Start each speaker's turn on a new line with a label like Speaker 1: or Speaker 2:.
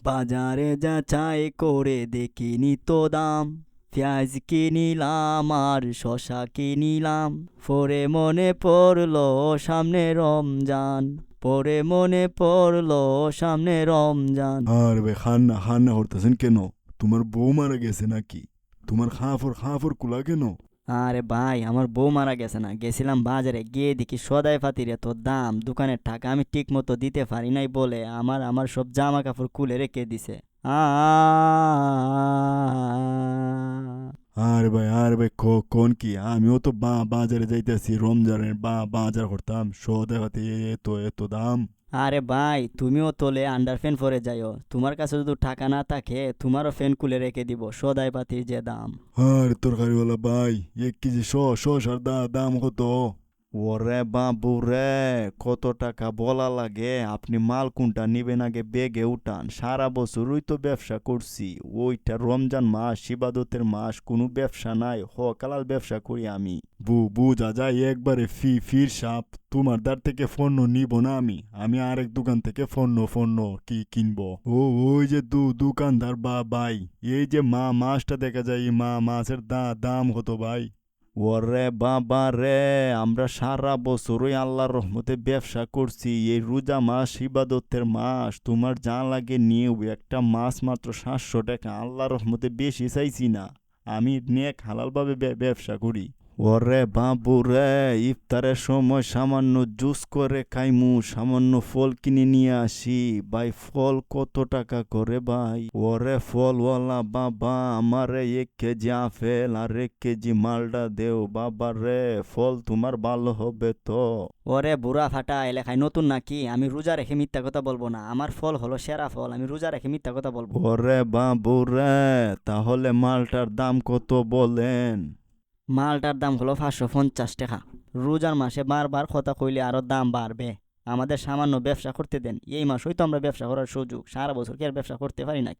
Speaker 1: বাজারে যাচাই করে দেখিনি তো দাম, পেঁয়াজ কিনিলাম আর শশা কিনিলাম, পরে মনে পড়লো সামনে রমজান, পরে মনে পড়লো সামনে রমজান।
Speaker 2: আর ভাই খান্না করতেছেন কেন? তোমার বউ মারা গেছে নাকি? তোমার খাফর কুলা কেন?
Speaker 1: আরে ভাই, আমার বউ মারা গেছে না, গেছিলাম বাজারে, গিয়ে দেখি সদাই পাতির এত দাম, দোকানের টাকা আমি ঠিক মতো দিতে পারি নাই বলে আমার আমার সব জামা কাপড় খুলে রেখে দিছে। আ
Speaker 2: আর ভাই কোন কি? আমিও তো বাজারে যাইতেছি, রমজানের বাজার করতাম, দেখাতে এত এত দাম।
Speaker 1: আরে ভাই, তুমিও তোলে আন্ডার ফ্যান পরে যাইও, তোমার কাছে যদি টাকা না থাকে তোমারও ফ্যান খুলে রেখে দিব, সদাই পাতির যে দাম।
Speaker 2: আর তরকারিওয়ালা ভাই, 1 কেজি শসার দাম কত?
Speaker 3: ওরে বাবু রে, কত টাকা বলা লাগে? আপনি মাল কোনটা নিবেন আগে বেগে উঠান। সারা বছরই তো ব্যবসা করছি, ওইটা রমজান মাস, ইবাদতের মাস, কোনো ব্যবসা নাই, হকালাল ব্যবসা করি আমি।
Speaker 2: বুঝা যায় একবারে ফির সাপ। তোমার দ্বার থেকে পণ্য নিব না আমি আরেক দোকান থেকে পণ্য কি কিনবো। ওই যে দোকানদার ভাই, এই যে মাছটা দেখা যায়, এই মাছের দাম কত ভাই?
Speaker 3: ওরে বাবা রে, আমরা সারা বছরই আল্লাহর রহমতে ব্যবসা করছি, এই রোজা মাস ইবাদতের মাস, তোমার যা লাগে নিয়েও, একটা মাছ মাত্র 700 টাকা, আল্লাহর রহমতে বেশি চাইছি না, আমি নেক হালালভাবে ব্যবসা করি। ওরে বাবু রে, ইফতারের সময় সামান্য জুস করে খাইমু, সামান্য ফল কিনে নিয়ে আসি। ভাই, ফল কত টাকা করে ভাই? ওরে ফলওয়ালা বাবা, আমারে 1 কেজি আপেল আর 1 কেজি মালটা দেও বাবা রে, ফল তোমার ভালো হবে তো?
Speaker 1: ওরে বুড়া ফাটা, এলাকায় নতুন নাকি? আমি রোজা রেখে মিথ্যা কথা বলবো না, আমার ফল হলো সেরা ফল, আমি রোজা রেখে মিথ্যা কথা বলবো?
Speaker 3: ওরে বাবু রে, তাহলে মালটার দাম কত বলেন?
Speaker 1: মালটার দাম হলো 550 টাকা। রোজার মাসে বারবার কথা কইলে আরো দাম বাড়বে, আমাদের সামান্য ব্যবসা করতে দেন, এই মাসেই তো আমরা ব্যবসা করার সুযোগ, সারা বছর কি আর ব্যবসা করতে পারি না?